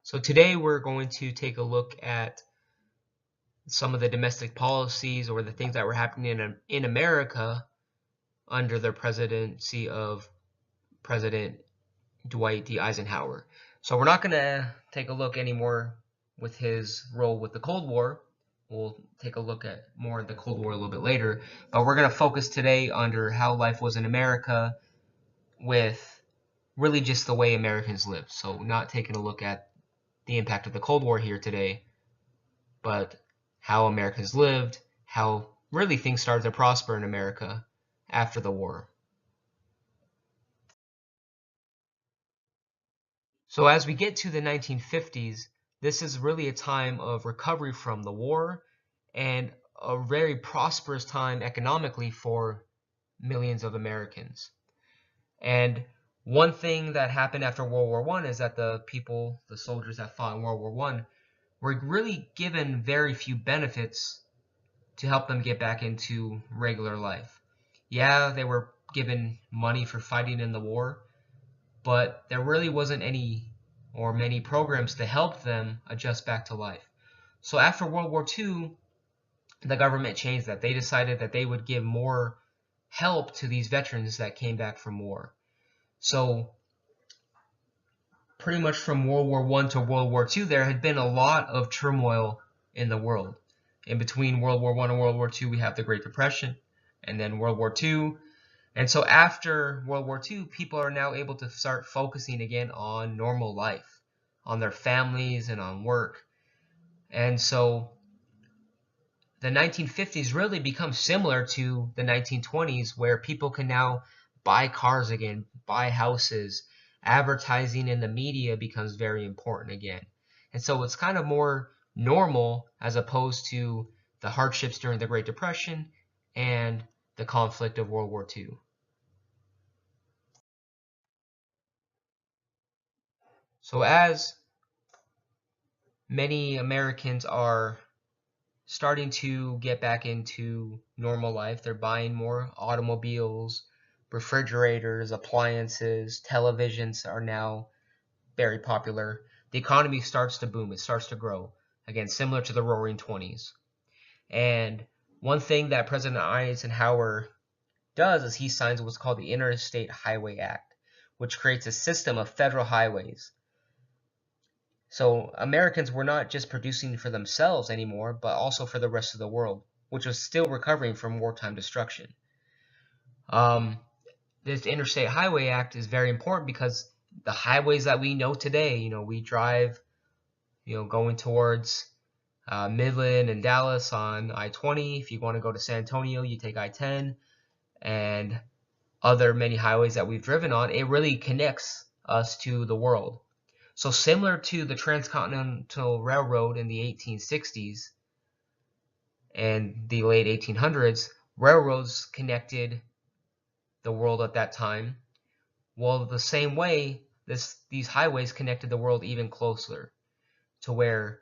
So today we're going to take a look at some of the domestic policies or the things that were happening in America under the presidency of President Dwight D. Eisenhower. So we're not going to take a look anymore with his role with the Cold War. We'll take a look at more of the Cold War a little bit later, but we're going to focus today under how life was in America with really just the way Americans lived. So not taking a look at the impact of the Cold War here today, but how Americans lived, how really things started to prosper in America after the war. So as we get to the 1950s, this is really a time of recovery from the war and a very prosperous time economically for millions of Americans. And one thing that happened after World War I is that the soldiers that fought in World War I, were really given very few benefits to help them get back into regular life. Yeah, they were given money for fighting in the war, but there really wasn't any or many programs to help them adjust back to life. So after World War II, the government changed that. They decided that they would give more help to these veterans that came back from war. So pretty much from World War I to World War II, there had been a lot of turmoil in the world. In between World War I and World War II, we have the Great Depression, and then World War II. And so after World War II, people are now able to start focusing again on normal life, on their families and on work. And so the 1950s really becomes similar to the 1920s, where people can now buy cars again, buy houses. Advertising in the media becomes very important again. And so it's kind of more normal as opposed to the hardships during the Great Depression and the conflict of World War II. So as many Americans are starting to get back into normal life, they're buying more automobiles, refrigerators, appliances, televisions are now very popular. The economy starts to boom, it starts to grow. Again, similar to the Roaring '20s. And one thing that President Eisenhower does is he signs what's called the Interstate Highway Act, which creates a system of federal highways. So Americans were not just producing for themselves anymore, but also for the rest of the world, which was still recovering from wartime destruction. This Interstate Highway Act is very important because the highways that we know today, we drive, going towards Midland and Dallas on I-20. If you want to go to San Antonio, you take I-10, and other many highways that we've driven on. It really connects us to the world. So similar to the Transcontinental Railroad in the 1860s and the late 1800s, railroads connected the world at that time. Well, the same way, these highways connected the world even closer, to where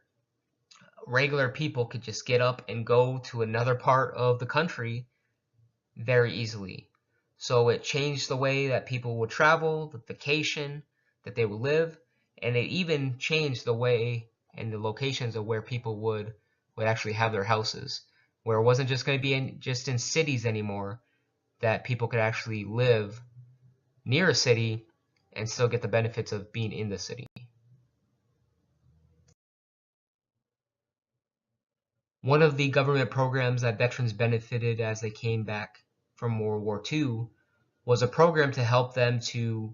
regular people could just get up and go to another part of the country very easily. So it changed the way that people would travel, the vacation, that they would live, and it even changed the way and the locations of where people would actually have their houses, where it wasn't just going to be just in cities anymore, that people could actually live near a city and still get the benefits of being in the city. One of the government programs that veterans benefited as they came back from World War II was a program to help them to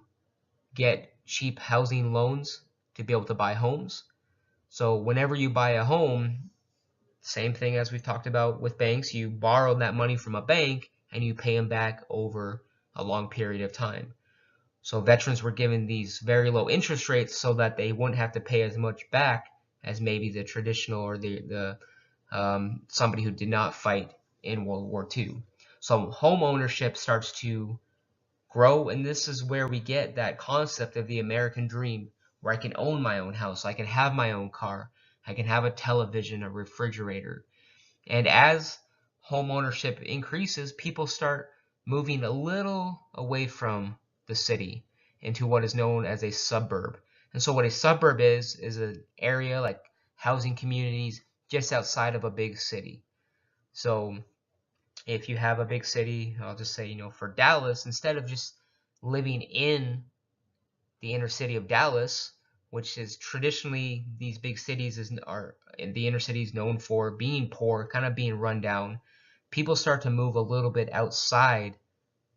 get cheap housing loans to be able to buy homes. So whenever you buy a home, same thing as we've talked about with banks, you borrow that money from a bank and you pay them back over a long period of time. So veterans were given these very low interest rates so that they wouldn't have to pay as much back as maybe the traditional or somebody who did not fight in World War II. So home ownership starts to grow, and this is where we get that concept of the American dream, where I can own my own house, I can have my own car, I can have a television, a refrigerator. And as home ownership increases, people start moving a little away from the city into what is known as a suburb. And so what a suburb is an area like housing communities just outside of a big city. So if you have a big city, I'll just say, for Dallas, instead of just living in the inner city of Dallas, which is traditionally these big cities are in the inner cities known for being poor, kind of being run down, people start to move a little bit outside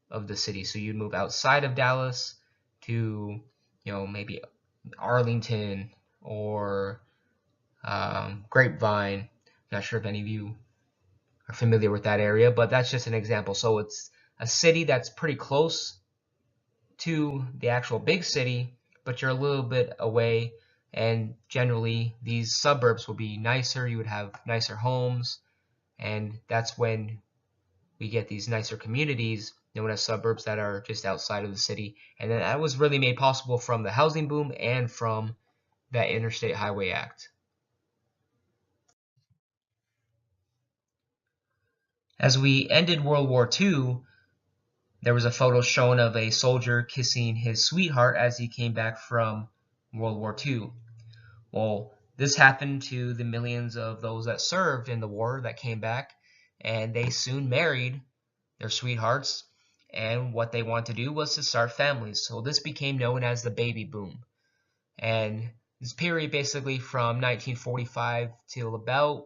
of the city. So you'd move outside of Dallas to, maybe Arlington or Grapevine. Not sure if any of you are familiar with that area, but that's just an example. So it's a city that's pretty close to the actual big city, but you're a little bit away. And generally, these suburbs will be nicer. You would have nicer homes, and that's when we get these nicer communities known as suburbs that are just outside of the city. And then that was really made possible from the housing boom and from that Interstate Highway Act. As we ended World War II, there was a photo shown of a soldier kissing his sweetheart as he came back from World War II. Well, this happened to the millions of those that served in the war that came back, and they soon married their sweethearts, and what they wanted to do was to start families. So this became known as the baby boom. And this period basically from 1945 till about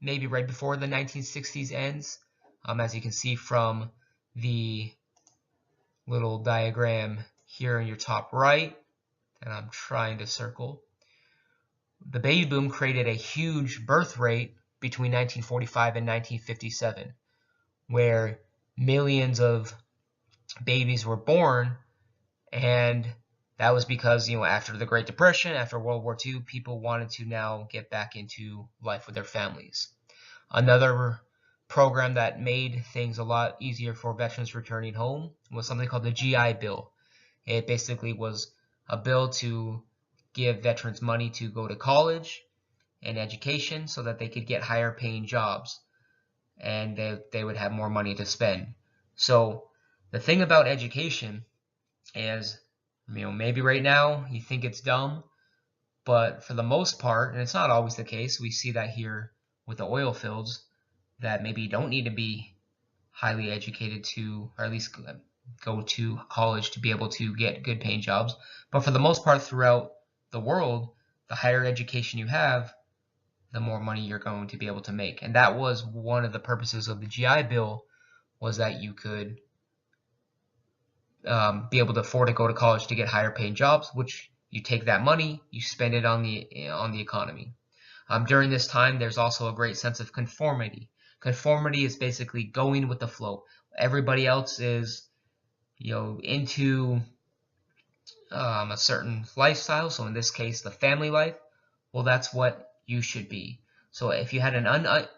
maybe right before the 1960s ends, as you can see from the little diagram here in your top right that I'm trying to circle. The baby boom created a huge birth rate between 1945 and 1957, where millions of babies were born, and that was because, after the Great Depression, after World War II, people wanted to now get back into life with their families. Another program that made things a lot easier for veterans returning home was something called the GI Bill. It basically was a bill to give veterans money to go to college and education so that they could get higher paying jobs, and they would have more money to spend. So the thing about education is, maybe right now you think it's dumb, but for the most part, and it's not always the case, we see that here with the oil fields, that maybe you don't need to be highly educated to, or at least go to college to be able to get good paying jobs. But for the most part throughout the world, the higher education you have, the more money you're going to be able to make. And that was one of the purposes of the GI Bill, was that you could be able to afford to go to college to get higher paying jobs, which you take that money, you spend it on the economy. During this time, there's also a great sense of conformity. Conformity is basically going with the flow. Everybody else is, into a certain lifestyle. So in this case, the family life. Well, that's what you should be. So if you had an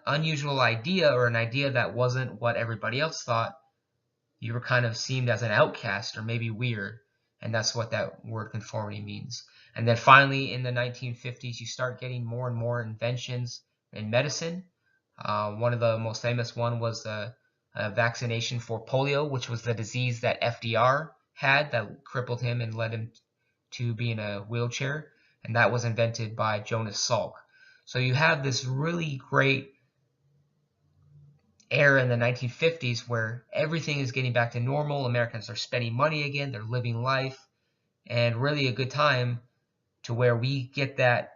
unusual idea, or an idea that wasn't what everybody else thought, you were kind of seen as an outcast or maybe weird. And that's what that word conformity means. And then finally, in the 1950s, you start getting more and more inventions in medicine. One of the most famous one was the vaccination for polio, which was the disease that FDR had that crippled him and led him to be in a wheelchair. And that was invented by Jonas Salk. So you have this really great era in the 1950s where everything is getting back to normal. Americans are spending money again. They're living life. And really a good time to where we get that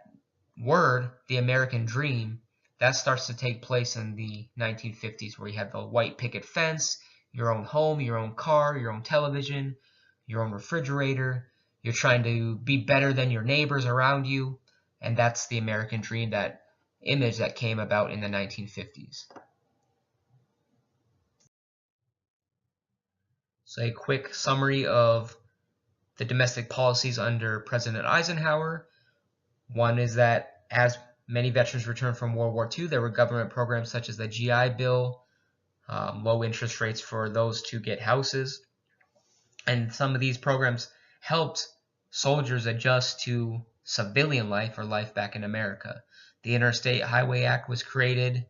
word, the American dream, that starts to take place in the 1950s, where you have the white picket fence, your own home, your own car, your own television, your own refrigerator. You're trying to be better than your neighbors around you. And that's the American dream, that image that came about in the 1950s. So a quick summary of the domestic policies under President Eisenhower. One is that as many veterans returned from World War II, there were government programs such as the GI Bill, low interest rates for those to get houses. And some of these programs helped soldiers adjust to civilian life, or life back in America. The Interstate Highway Act was created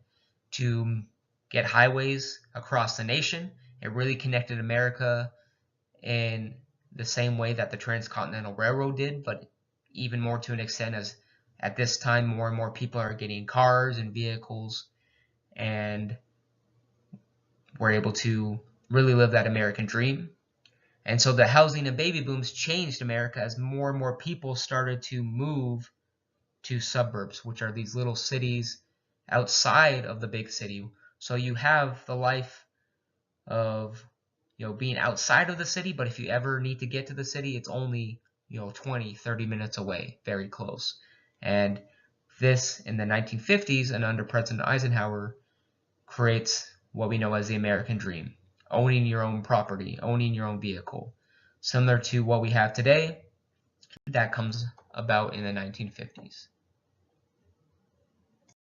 to get highways across the nation. It really connected America in the same way that the Transcontinental Railroad did, but even more to an extent, as at this time more and more people are getting cars and vehicles, and we're able to really live that American dream. And so the housing and baby booms changed America as more and more people started to move to suburbs, which are these little cities outside of the big city. So you have the life of, being outside of the city, but if you ever need to get to the city, it's only, 20, 30 minutes away, very close. And this, in the 1950s and under President Eisenhower, creates what we know as the American dream: owning your own property, owning your own vehicle. Similar to what we have today, that comes about in the 1950s.